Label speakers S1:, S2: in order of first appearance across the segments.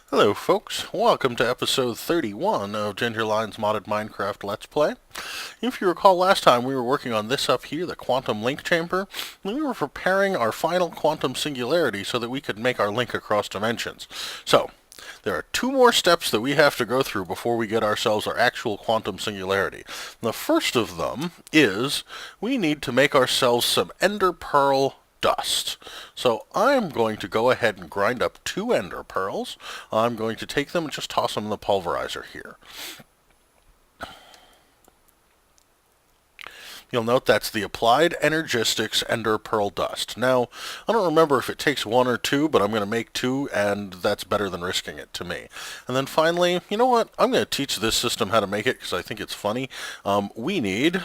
S1: Hello folks, welcome to episode 31 of GingerLion's modded Minecraft Let's Play. If you recall last time we were working on this up here, the quantum link chamber, and we were preparing our final quantum singularity so that we could make our link across dimensions. So, there are two more steps that we have to go through before we get ourselves our actual quantum singularity. The first of them is we need to make ourselves some ender pearl dust. So I'm going to go ahead and grind up 2 ender pearls. I'm going to take them and just toss them in the pulverizer here. You'll note that's the Applied Energistics Ender Pearl Dust. Now, I don't remember if it takes 1 or 2, but I'm going to make 2, and that's better than risking it to me. And then finally, you know what? I'm going to teach this system how to make it because I think it's funny. We need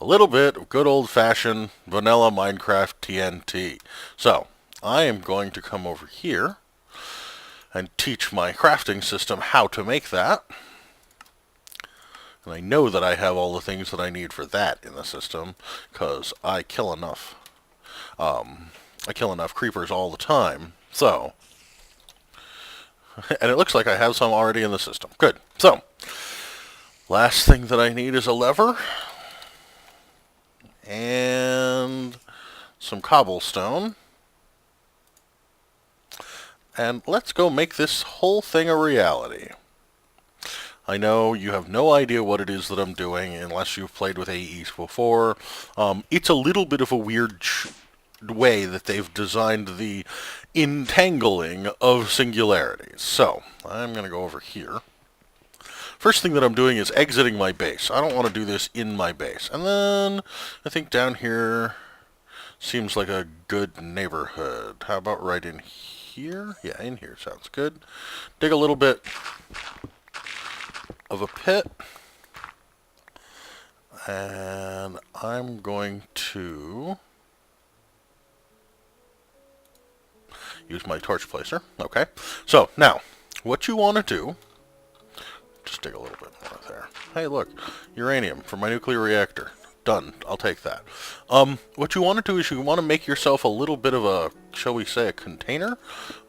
S1: a little bit of good old-fashioned vanilla Minecraft TNT. So, I am going to come over here and teach my crafting system how to make that. And I know that I have all the things that I need for that in the system, because I kill enough creepers all the time. So, and it looks like I have some already in the system. Good. So, last thing that I need is a lever and some cobblestone. And let's go make this whole thing a reality. I know you have no idea what it is that I'm doing unless you've played with AEs before. It's a little bit of a weird way that they've designed the entangling of singularities. So, I'm going to go over here. First thing that I'm doing is exiting my base. I don't want to do this in my base. And then I think down here seems like a good neighborhood. How about right in here? Yeah, in here sounds good. Dig a little bit of a pit. And I'm going to use my torch placer. Okay. So, now, what you want to do, just dig a little bit more there. Hey, look, uranium for my nuclear reactor. Done. I'll take that. What you want to do is you want to make yourself a little bit of a, shall we say, a container?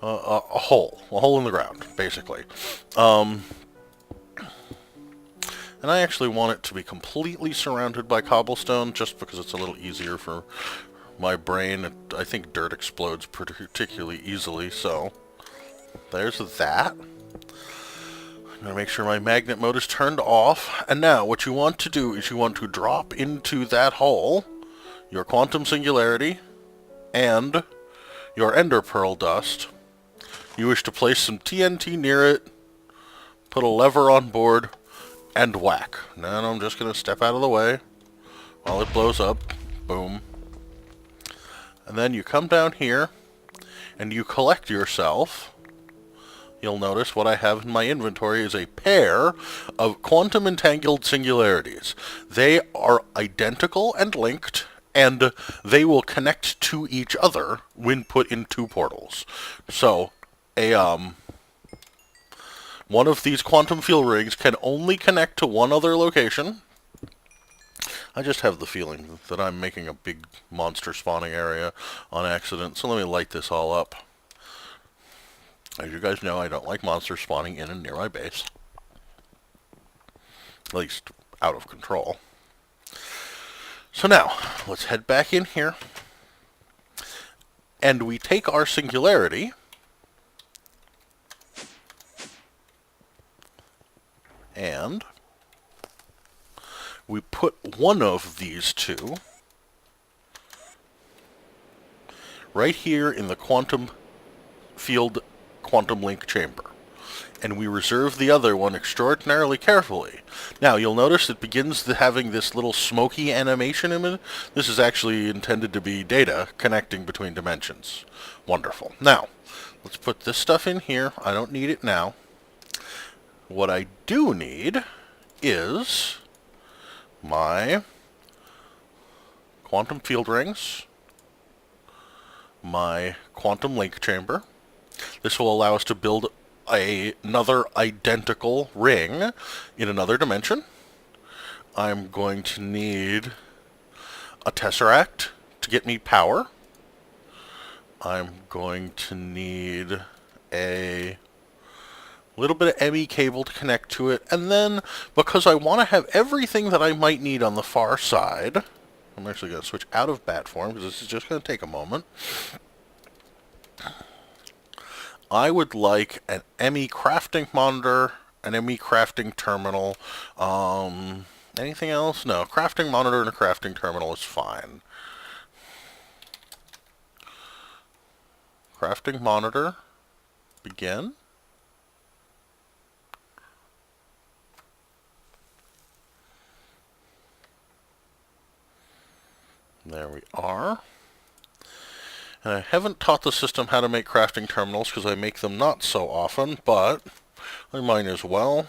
S1: A hole in the ground, basically. And I actually want it to be completely surrounded by cobblestone, just because it's a little easier for my brain. I think dirt explodes particularly easily, so there's that. I'm going to make sure my magnet mode is turned off. And now, what you want to do is you want to drop into that hole your quantum singularity and your ender pearl dust. You wish to place some TNT near it, put a lever on board, and whack. Then I'm just going to step out of the way while it blows up. Boom. And then you come down here and you collect yourself. You'll notice what I have in my inventory is a pair of quantum entangled singularities. They are identical and linked, and they will connect to each other when put in 2 portals. So, one of these quantum field rings can only connect to one other location. I just have the feeling that I'm making a big monster spawning area on accident, so let me light this all up. As you guys know, I don't like monsters spawning in and near my base. At least, out of control. So now, let's head back in here. And we take our singularity. And we put one of these 2 right here in the quantum field quantum link chamber, and we reserve the other one extraordinarily carefully. Now you'll notice it begins having this little smoky animation in it. This is actually intended to be data connecting between dimensions. Wonderful. Now let's put this stuff in here. I don't need it now. What I do need is my quantum field rings, my quantum link chamber. This will allow us to build another identical ring in another dimension. I'm going to need a tesseract to get me power. I'm going to need a little bit of ME cable to connect to it, and then because I want to have everything that I might need on the far side, I'm actually going to switch out of bat form because this is just going to take a moment. I would like an ME crafting monitor, an ME crafting terminal. Anything else? No, crafting monitor and a crafting terminal is fine. Crafting monitor, begin. There we are. And I haven't taught the system how to make crafting terminals because I make them not so often, but I might as well.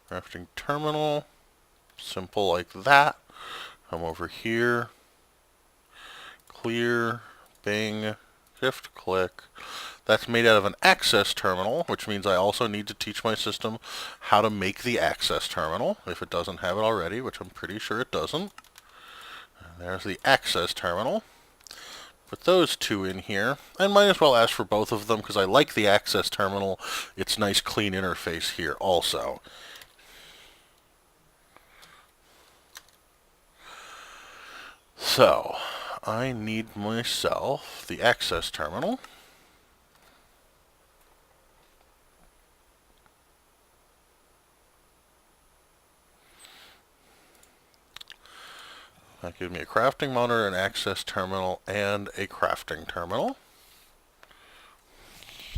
S1: Crafting terminal, simple like that. Come over here, clear, bing, shift click. That's made out of an access terminal, which means I also need to teach my system how to make the access terminal, if it doesn't have it already, which I'm pretty sure it doesn't. And there's the access terminal. Put those two in here, and might as well ask for both of them because I like the access terminal. It's nice clean interface here also. So, I need myself the access terminal. That gives me a crafting monitor, an access terminal, and a crafting terminal.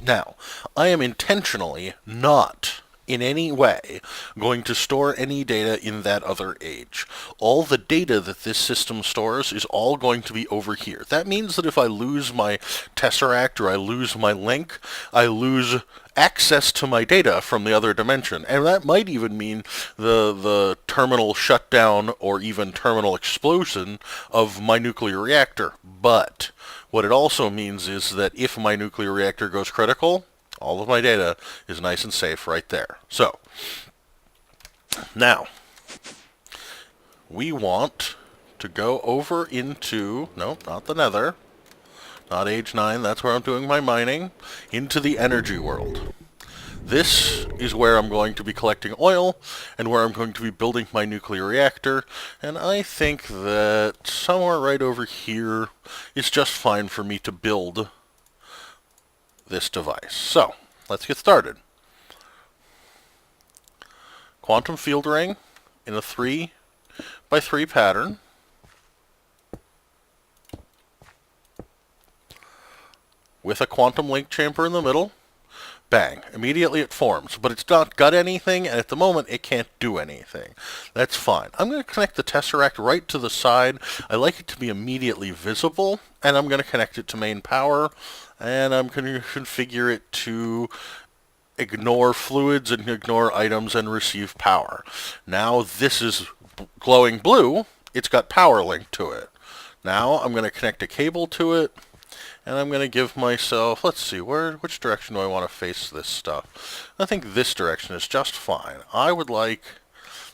S1: Now, I am intentionally not in any way going to store any data in that other age. All the data that this system stores is all going to be over here. That means that if I lose my tesseract or I lose my link, I lose access to my data from the other dimension. And that might even mean the terminal shutdown or even terminal explosion of my nuclear reactor. But what it also means is that if my nuclear reactor goes critical, all of my data is nice and safe right there. So, now, we want to go over into, nope, not the nether, not age 9, that's where I'm doing my mining, into the energy world. This is where I'm going to be collecting oil and where I'm going to be building my nuclear reactor, and I think that somewhere right over here is just fine for me to build this device. So, let's get started. Quantum field ring in a 3x3 pattern. With a quantum link chamber in the middle. Bang. Immediately it forms, but it's not got anything, and at the moment it can't do anything. That's fine. I'm going to connect the tesseract right to the side. I like it to be immediately visible, and I'm going to connect it to main power, and I'm going to configure it to ignore fluids and ignore items and receive power. Now this is glowing blue. It's got power linked to it. Now I'm going to connect a cable to it. And I'm going to give myself, let's see, which direction do I want to face this stuff? I think this direction is just fine. I would like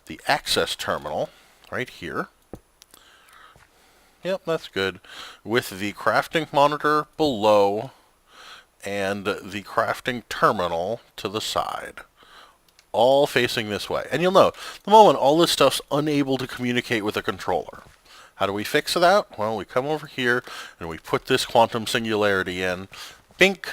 S1: the access terminal right here. Yep, that's good. With the crafting monitor below and the crafting terminal to the side. All facing this way. And you'll note, the moment all this stuff's unable to communicate with a controller. How do we fix that? Well, we come over here and we put this quantum singularity in. Bink!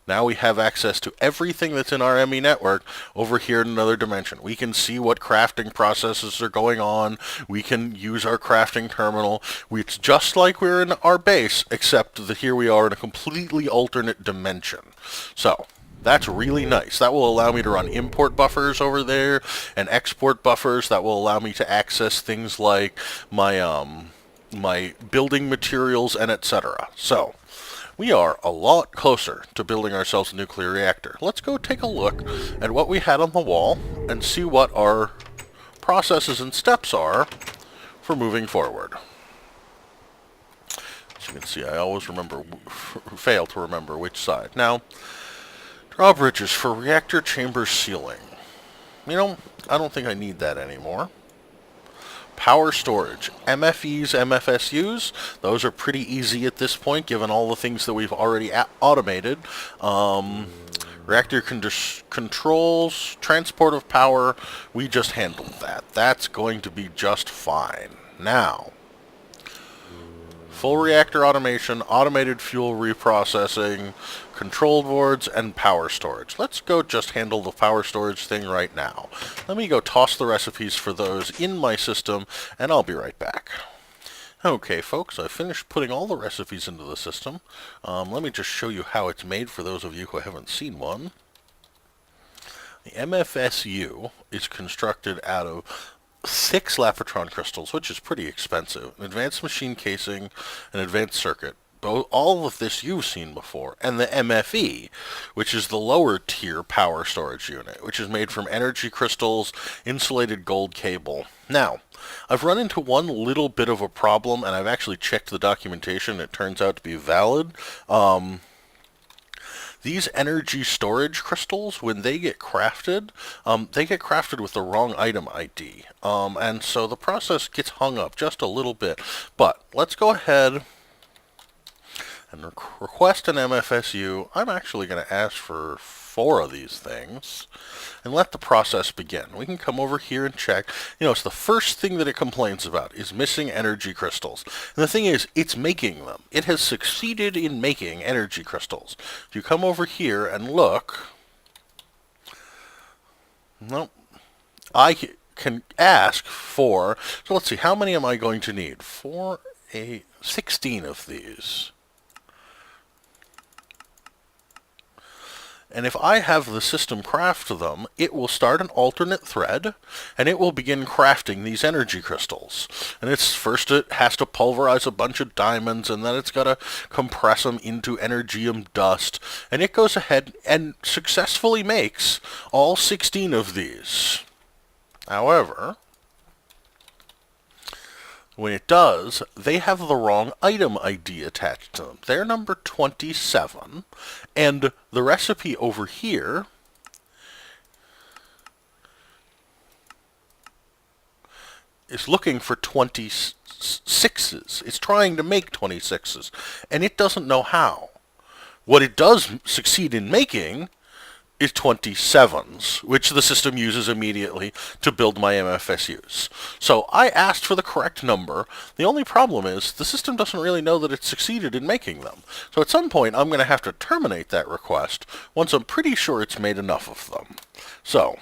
S1: Now we have access to everything that's in our ME network over here in another dimension. We can see what crafting processes are going on. We can use our crafting terminal. It's just like we're in our base, except that here we are in a completely alternate dimension. So, that's really nice. That will allow me to run import buffers over there and export buffers. That will allow me to access things like my my building materials and etc. So, we are a lot closer to building ourselves a nuclear reactor. Let's go take a look at what we had on the wall and see what our processes and steps are for moving forward. As you can see, I always fail to remember which side. Now, drawbridges for reactor chamber sealing. You know, I don't think I need that anymore. power storage. MFEs, MFSUs, those are pretty easy at this point, given all the things that we've already automated. Reactor controls, transport of power, we just handled that. That's going to be just fine. Now, full reactor automation, automated fuel reprocessing, control boards, and power storage. Let's go just handle the power storage thing right now. Let me go toss the recipes for those in my system, and I'll be right back. Okay, folks, I finished putting all the recipes into the system. Let me just show you how it's made for those of you who haven't seen one. The MFSU is constructed out of 6 Lapotron crystals, which is pretty expensive, an advanced machine casing, an advanced circuit. All of this you've seen before, and the MFE, which is the lower tier power storage unit, which is made from energy crystals, insulated gold cable. Now, I've run into one little bit of a problem, and I've actually checked the documentation. It turns out to be valid. These energy storage crystals, when they get crafted with the wrong item ID. And so the process gets hung up just a little bit. But let's go ahead and request an MFSU. I'm actually going to ask for 4 of these things and let the process begin. We can come over here and check. You know, it's the first thing that it complains about is missing energy crystals. And the thing is, it's making them. It has succeeded in making energy crystals. If you come over here and look, nope, I can ask for, so let's see, how many am I going to need? 16 of these. And if I have the system craft them, it will start an alternate thread, and it will begin crafting these energy crystals. And it's first it has to pulverize a bunch of diamonds, and then it's got to compress them into energium dust. And it goes ahead and successfully makes all 16 of these. However, when it does, they have the wrong item ID attached to them. They're number 27, and the recipe over here is looking for 26s. It's trying to make 26s, and it doesn't know how. What it does succeed in making is 27s, which the system uses immediately to build my MFSUs. So I asked for the correct number. The only problem is the system doesn't really know that it succeeded in making them. So at some point I'm going to have to terminate that request once I'm pretty sure it's made enough of them. So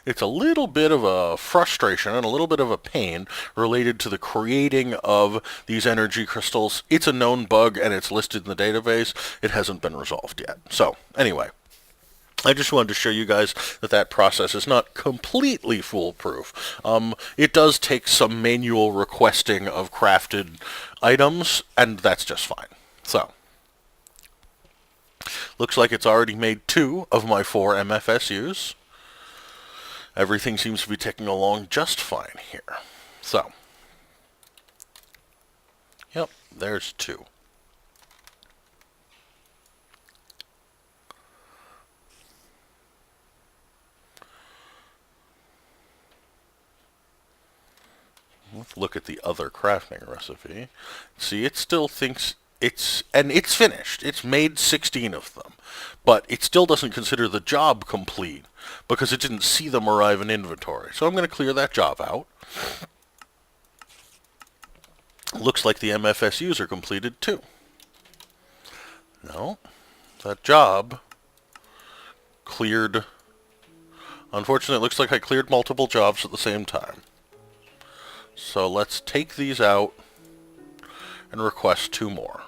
S1: it's a little bit of a frustration and a little bit of a pain related to the creating of these energy crystals. It's a known bug and it's listed in the database. It hasn't been resolved yet. So anyway, I just wanted to show you guys that that process is not completely foolproof. It does take some manual requesting of crafted items, and that's just fine. So, looks like it's already made 2 of my 4 MFSUs. Everything seems to be ticking along just fine here. So, yep, there's 2. Let's look at the other crafting recipe. See, it still thinks it's finished. It's made 16 of them. But it still doesn't consider the job complete because it didn't see them arrive in inventory. So I'm going to clear that job out. Looks like the MFSUs are completed too. No, that job cleared. Unfortunately, it looks like I cleared multiple jobs at the same time. So let's take these out and request 2 more.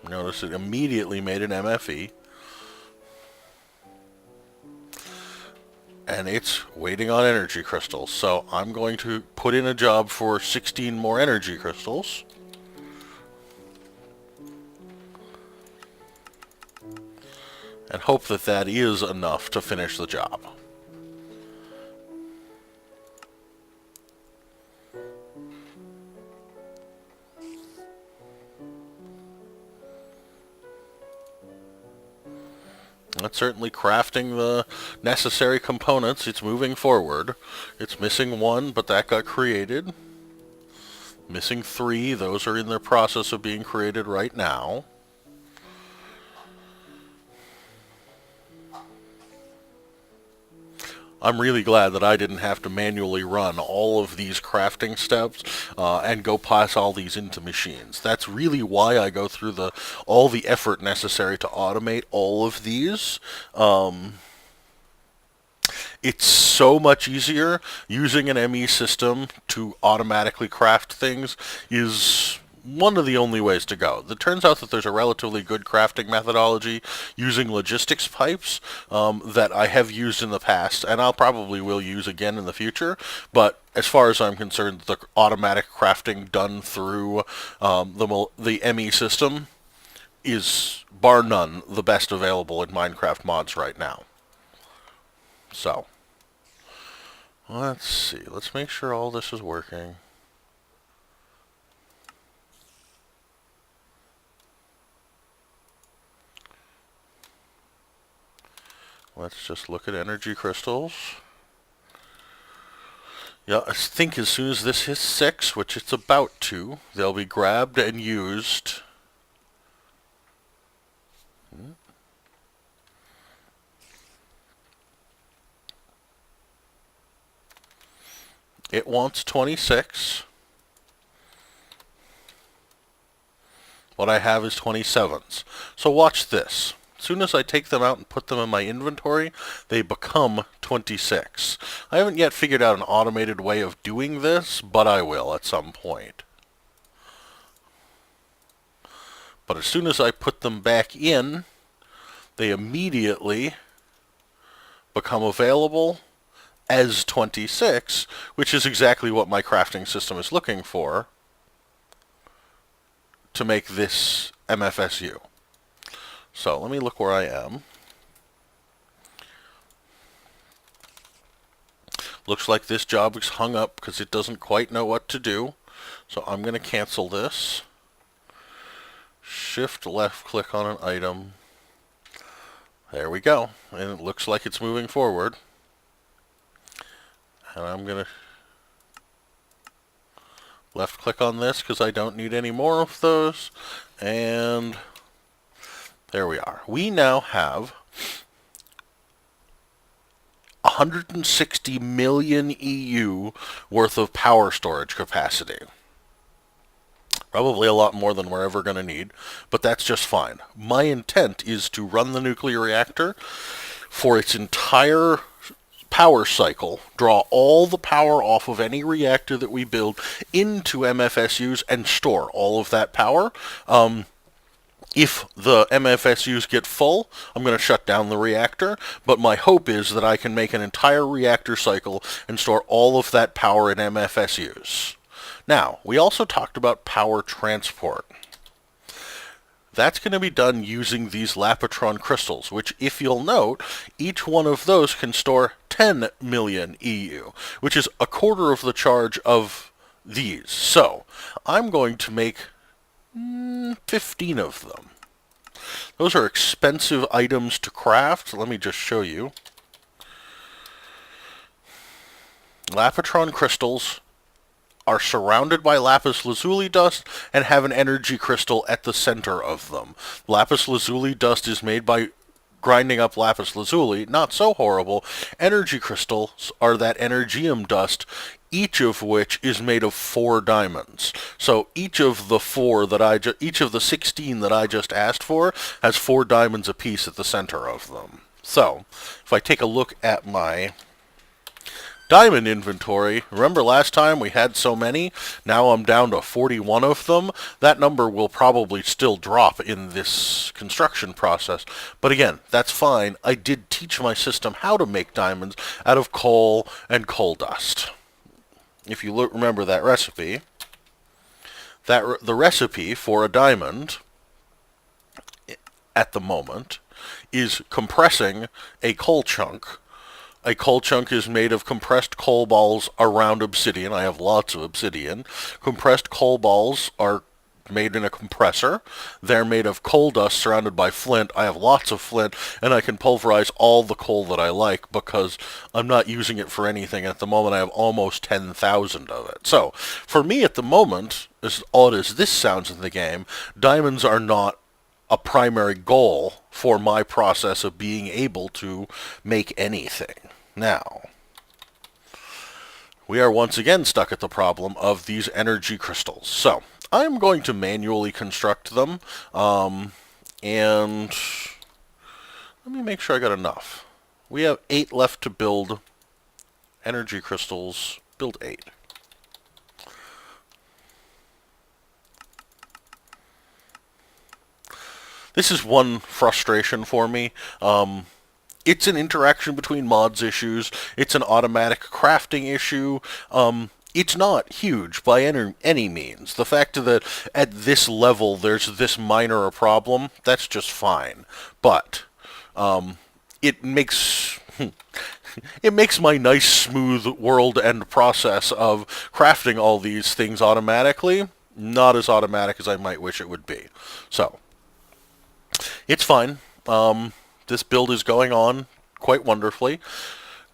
S1: Notice it immediately made an MFE. And it's waiting on energy crystals. So I'm going to put in a job for 16 more energy crystals. And hope that that is enough to finish the job. That's certainly crafting the necessary components. It's moving forward. It's missing one, but that got created. Missing three. Those are in the process of being created right now. I'm really glad that I didn't have to manually run all of these crafting steps and go pass all these into machines. That's really why I go through all the effort necessary to automate all of these. It's so much easier. Using an ME system to automatically craft things is one of the only ways to go. It turns out that there's a relatively good crafting methodology using logistics pipes that I have used in the past, and I'll probably will use again in the future. But as far as I'm concerned, the automatic crafting done through the ME system is, bar none, the best available in Minecraft mods right now. So, let's see. Let's make sure all this is working. Let's just look at energy crystals. Yeah, I think as soon as this hits 6, which it's about to, they'll be grabbed and used. It wants 26. What I have is 27s. So watch this. As soon as I take them out and put them in my inventory, they become 26. I haven't yet figured out an automated way of doing this, but I will at some point. But as soon as I put them back in, they immediately become available as 26, which is exactly what my crafting system is looking for to make this MFSU. So let me look where I am. Looks like this job is hung up because it doesn't quite know what to do. So I'm going to cancel this. Shift left click on an item. There we go. And it looks like it's moving forward. And I'm going to left click on this because I don't need any more of those. And there we are. We now have 160 million EU worth of power storage capacity. Probably a lot more than we're ever going to need, but that's just fine. My intent is to run the nuclear reactor for its entire power cycle, draw all the power off of any reactor that we build into MFSUs and store all of that power. If the MFSUs get full, I'm going to shut down the reactor, but my hope is that I can make an entire reactor cycle and store all of that power in MFSUs. Now, we also talked about power transport. That's going to be done using these Lapotron crystals, which, if you'll note, each one of those can store 10 million EU, which is a quarter of the charge of these. So, I'm going to make 15 of them. Those are expensive items to craft. Let me just show you. Lapotron crystals are surrounded by lapis lazuli dust and have an energy crystal at the center of them. Lapis lazuli dust is made by grinding up lapis lazuli. Not so horrible. Energy crystals are that energium dust, each of which is made of 4 diamonds. So each of the 16 that I just asked for has 4 diamonds apiece at the center of them. So if I take a look at my diamond inventory, remember last time we had so many? Now I'm down to 41 of them. That number will probably still drop in this construction process. But again, that's fine. I did teach my system how to make diamonds out of coal and coal dust. If you remember that recipe, the recipe for a diamond at the moment is compressing a coal chunk. A coal chunk is made of compressed coal balls around obsidian. I have lots of obsidian. Compressed coal balls are made in a compressor. They're made of coal dust surrounded by flint. I have lots of flint, and I can pulverize all the coal that I like because I'm not using it for anything. At the moment, I have almost 10,000 of it. So, for me at the moment, as odd as this sounds in the game, diamonds are not a primary goal for my process of being able to make anything. Now, we are once again stuck at the problem of these energy crystals. So, I'm going to manually construct them, and let me make sure I got enough. We have 8 left to build energy crystals. Build 8. This is one frustration for me. It's an interaction between mods issues. It's an automatic crafting issue. It's not huge by any means. The fact that at this level there's this minor a problem, that's just fine. But it makes it makes my nice smooth world end process of crafting all these things automatically not as automatic as I might wish it would be. So it's fine. This build is going on quite wonderfully.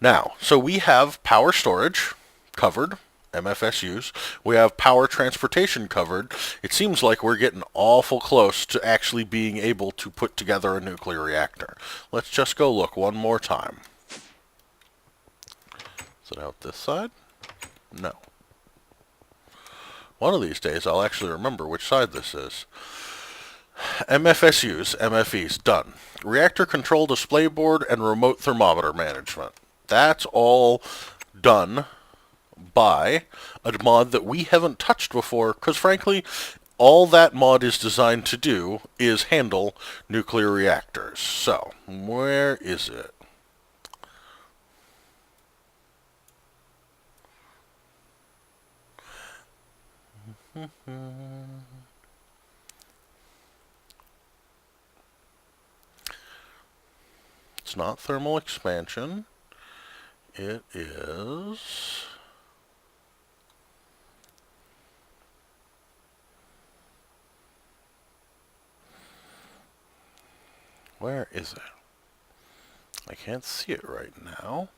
S1: Now, so we have power storage covered, MFSUs. We have power transportation covered. It seems like we're getting awful close to actually being able to put together a nuclear reactor. Let's just go look one more time. Is it out this side? No. One of these days I'll actually remember which side this is. MFSUs, MFEs, done. Reactor control display board and remote thermometer management. That's all done by a mod that we haven't touched before, because frankly, all that mod is designed to do is handle nuclear reactors. So, where is it? It's not thermal expansion. It is... Where is it? I can't see it right now.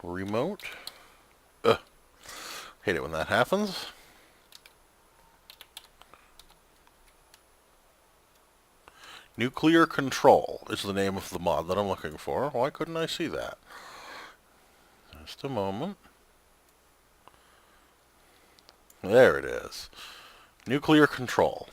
S1: Remote. Hate it when that happens. Nuclear Control is the name of the mod that I'm looking for. Why couldn't I see that? Just a moment. There it is. Nuclear Control.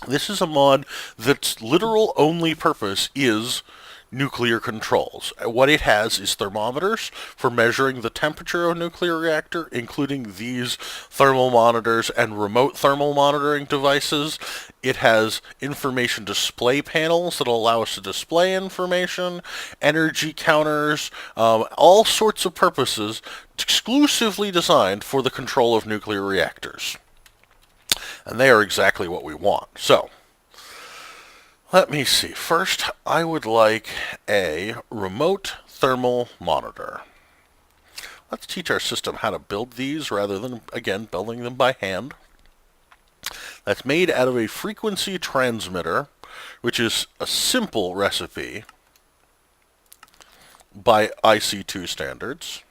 S1: This is a mod that's literal only purpose is nuclear controls. What it has is thermometers for measuring the temperature of a nuclear reactor, including these thermal monitors and remote thermal monitoring devices. It has information display panels that allow us to display information, energy counters, all sorts of purposes exclusively designed for the control of nuclear reactors. And they are exactly what we want. So, let me see. First, I would like a remote thermal monitor. Let's teach our system how to build these rather than, again, building them by hand. That's made out of a frequency transmitter, which is a simple recipe by IC2 standards.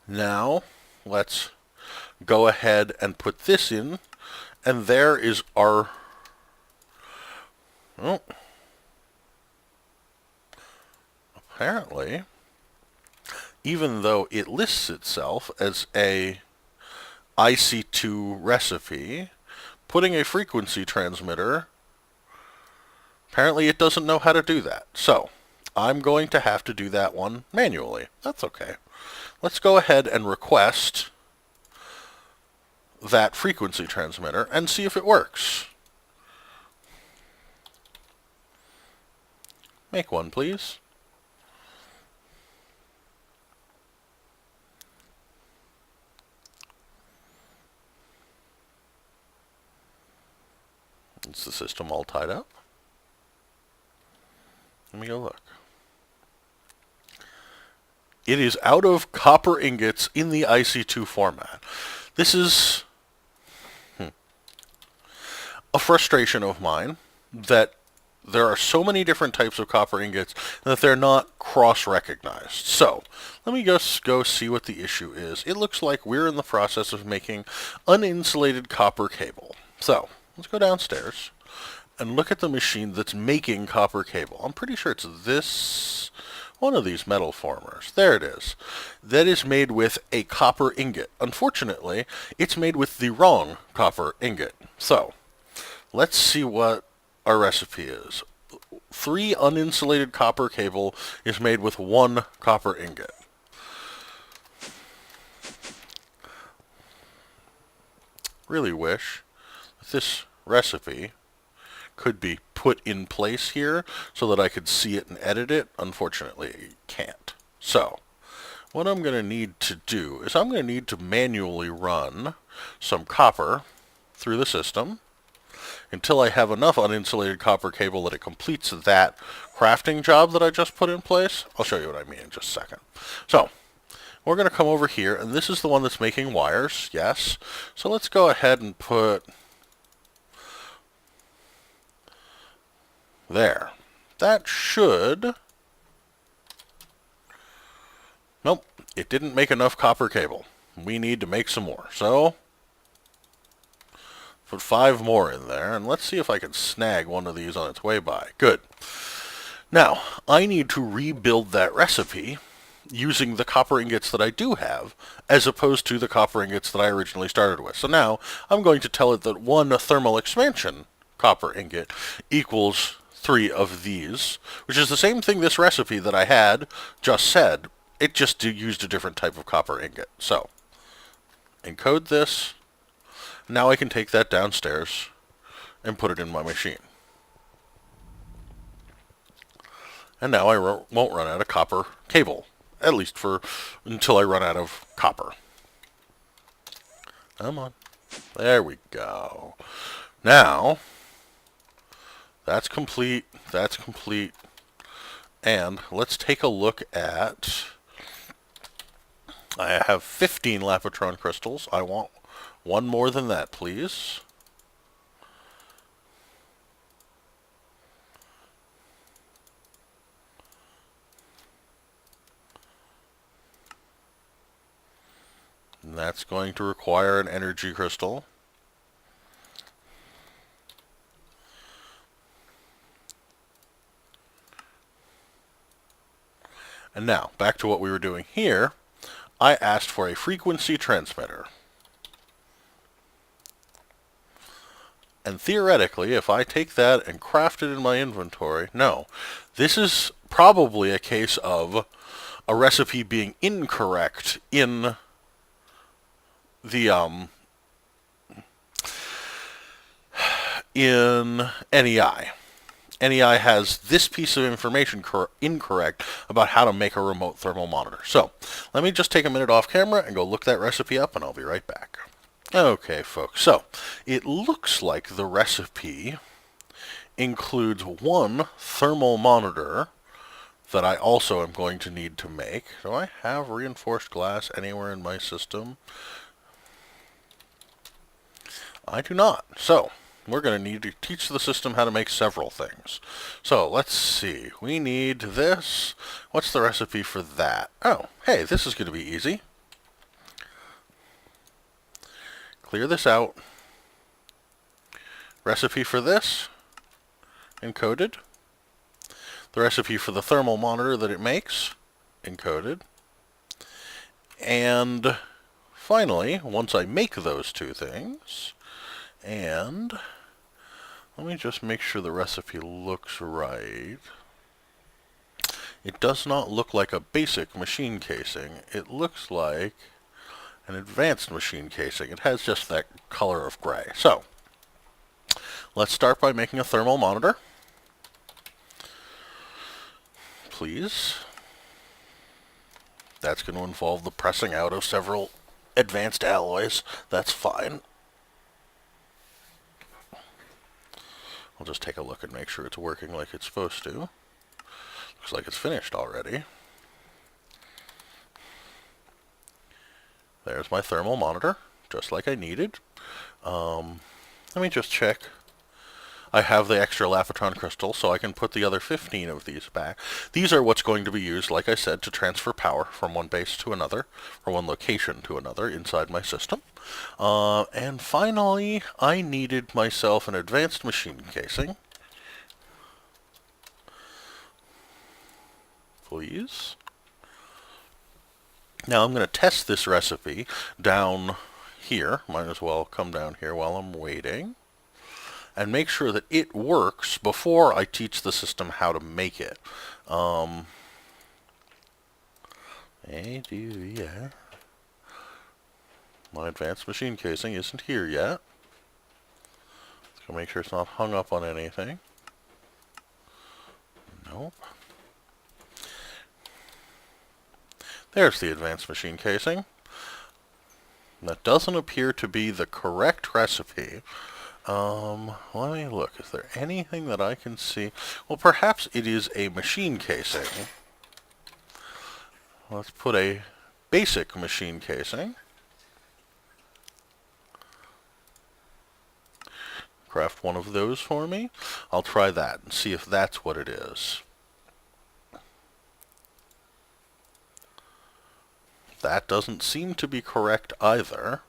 S1: Now, let's go ahead and put this in, and there is our... Oh. Apparently, even though it lists itself as a IC2 recipe, putting a frequency transmitter, apparently it doesn't know how to do that. So, I'm going to have to do that one manually. That's okay. Let's go ahead and request that frequency transmitter and see if it works. Make one, please. Is the system all tied up? Let me go look. it is out of copper ingots in the IC2 format. This is a frustration of mine that there are so many different types of copper ingots that they're not cross-recognized. So, let me just go see what the issue is. It looks like we're in the process of making uninsulated copper cable. So, let's go downstairs and look at the machine that's making copper cable. I'm pretty sure it's this, one of these metal formers. There it is. That is made with a copper ingot. Unfortunately, it's made with the wrong copper ingot. So, let's see what our recipe is. 3 uninsulated copper cable is made with 1 copper ingot. Really wish that this recipe could be put in place here so that I could see it and edit it. Unfortunately, it can't. So, what I'm going to need to do is I'm going to need to manually run some copper through the system until I have enough uninsulated copper cable that it completes that crafting job that I just put in place. I'll show you what I mean in just a second. So, we're going to come over here, and this is the one that's making wires, yes. So let's go ahead and put there. That should... Nope, it didn't make enough copper cable. We need to make some more. So, put 5 more in there, and let's see if I can snag one of these on its way by. Good. Now, I need to rebuild that recipe using the copper ingots that I do have, as opposed to the copper ingots that I originally started with. So now, I'm going to tell it that 1 thermal expansion copper ingot equals 3 of these, which is the same thing this recipe that I had just said. It just used a different type of copper ingot. So, encode this. Now I can take that downstairs and put it in my machine. And now I won't run out of copper cable, at least until I run out of copper. Come on. There we go. Now, that's complete. That's complete. And let's take a look at... I have 15 Lapotron crystals. I want 1 more than that, please. And that's going to require an energy crystal. And now, back to what we were doing here. I asked for a frequency transmitter. And theoretically, if I take that and craft it in my inventory, no. This is probably a case of a recipe being incorrect in the, in NEI. NEI has this piece of information incorrect about how to make a remote thermal monitor. So, let me just take a minute off camera and go look that recipe up, and I'll be right back. Okay, folks, so it looks like the recipe includes 1 thermal monitor that I also am going to need to make. Do I have reinforced glass anywhere in my system? I do not. So, we're going to need to teach the system how to make several things. So, let's see. We need this. What's the recipe for that? Oh, hey, this is going to be easy. Clear this out. Recipe for this, encoded. The recipe for the thermal monitor that it makes, encoded. And finally, once I make those 2 things, and let me just make sure the recipe looks right. It does not look like a basic machine casing. It looks like an advanced machine casing. It has just that color of gray. So, let's start by making a thermal monitor. Please. That's going to involve the pressing out of several advanced alloys. That's fine. I'll just take a look and make sure it's working like it's supposed to. Looks like it's finished already. There's my thermal monitor, just like I needed. Let me just check. I have the extra Lafitron crystal, so I can put the other 15 of these back. These are what's going to be used, like I said, to transfer power from one base to another, or one location to another inside my system. And finally, I needed myself an advanced machine casing. Please. Now I'm going to test this recipe down here. Might as well come down here while I'm waiting. And make sure that it works before I teach the system how to make it. Yeah. My advanced machine casing isn't here yet. Let's go make sure it's not hung up on anything. Nope. There's the advanced machine casing. That doesn't appear to be the correct recipe. Let me look. Is there anything that I can see? Well, perhaps it is a machine casing. Let's put a basic machine casing. Craft one of those for me. I'll try that and see if that's what it is. That doesn't seem to be correct either.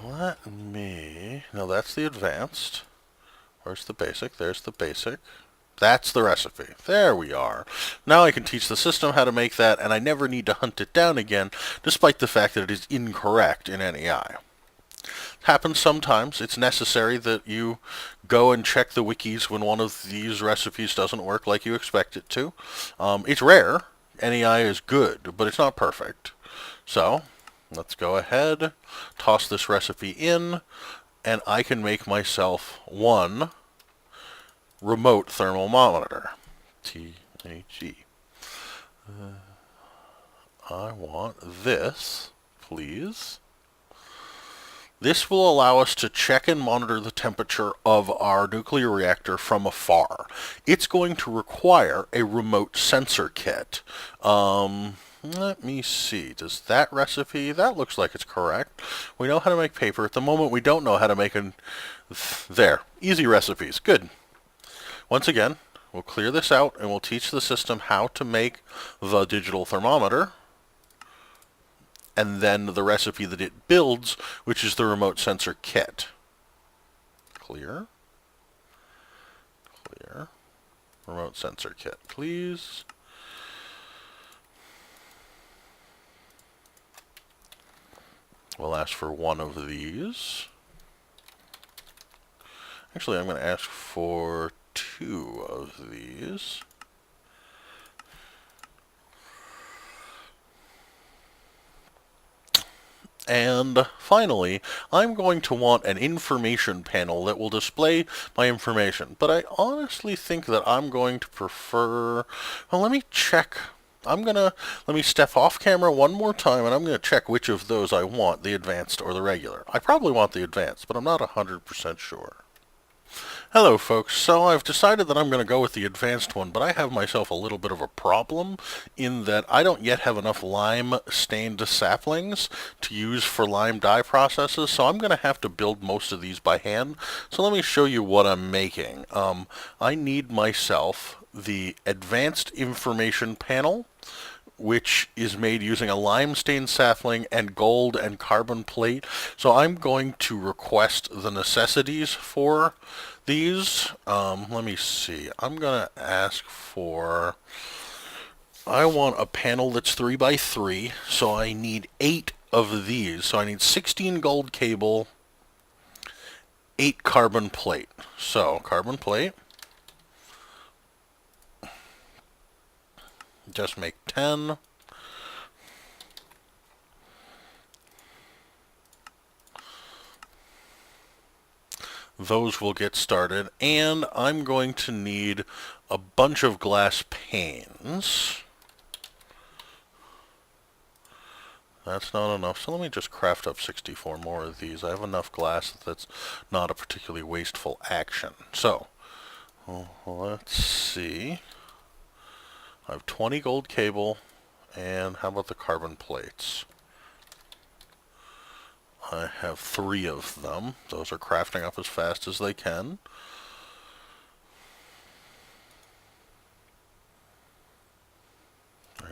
S1: Let me... No, that's the advanced. Where's the basic? There's the basic. That's the recipe. There we are. Now I can teach the system how to make that, and I never need to hunt it down again, despite the fact that it is incorrect in NEI. Happens sometimes. It's necessary that you go and check the wikis when one of these recipes doesn't work like you expect it to. It's rare. NEI is good, but it's not perfect. So... let's go ahead, toss this recipe in, and I can make myself one remote thermal monitor. T-H-E. I want this, please. This will allow us to check and monitor the temperature of our nuclear reactor from afar. It's going to require a remote sensor kit. Let me see. Does that recipe... that looks like it's correct. We know how to make paper. At the moment, we don't know how to make an... there. Easy recipes. Good. Once again, we'll clear this out, and we'll teach the system how to make the digital thermometer, and then the recipe that it builds, which is the remote sensor kit. Clear. Clear. Remote sensor kit, please. We'll ask for one of these. Actually, I'm going to ask for 2 of these. And finally, I'm going to want an information panel that will display my information. But I honestly think that I'm going to prefer... well, let me check... let me step off camera one more time, and I'm going to check which of those I want, the advanced or the regular. I probably want the advanced, but I'm not 100% sure. Hello, folks. So I've decided that I'm going to go with the advanced one, but I have myself a little bit of a problem in that I don't yet have enough lime-stained saplings to use for lime dye processes, so I'm going to have to build most of these by hand. So let me show you what I'm making. I need myself the advanced information panel, which is made using a lime-stained sapling and gold and carbon plate. So I'm going to request the necessities for these. Let me see. I'm going to ask for... I want a panel that's 3 by 3, so I need 8 of these. So I need 16 gold cable, 8 carbon plate. So, carbon plate. Just make 10. Those will get started, and I'm going to need a bunch of glass panes. That's not enough, so let me just craft up 64 more of these. I have enough glass that's not a particularly wasteful action. So, let's see. I have 20 gold cable And how about the carbon plates? I have 3 of them. Those are crafting up as fast as they can.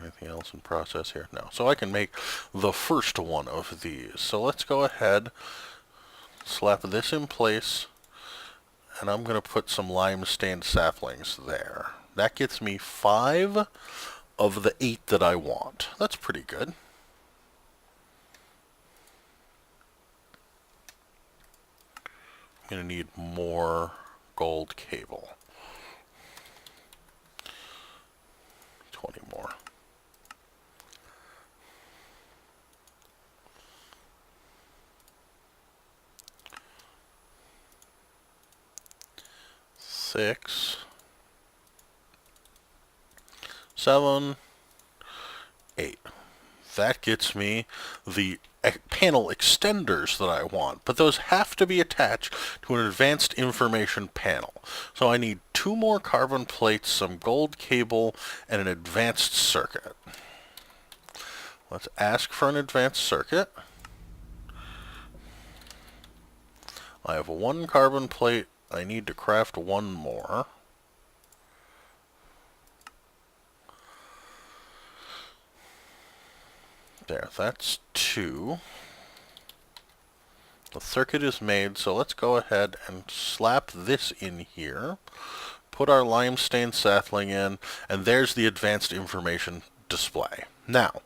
S1: Anything else in process here? No. So I can make the first one of these. So let's go ahead, slap this in place, and I'm going to put some lime-stained saplings there. That gets me 5 of the 8 that I want. That's pretty good. I'm going to need more gold cable. 20 more. Six, 7, 8. That gets me the panel extenders that I want, but those have to be attached to an advanced information panel. So I need 2 more carbon plates, some gold cable, and an advanced circuit. Let's ask for an advanced circuit. I have 1 carbon plate. I need to craft 1 more. There, that's 2. The circuit is made, so let's go ahead and slap this in here. Put our limestone sapling in, and there's the advanced information display. Now,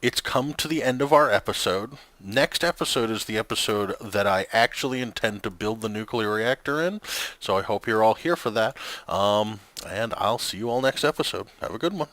S1: it's come to the end of our episode. Next episode is the episode that I actually intend to build the nuclear reactor in, so I hope you're all here for that. And I'll see you all next episode. Have a good one.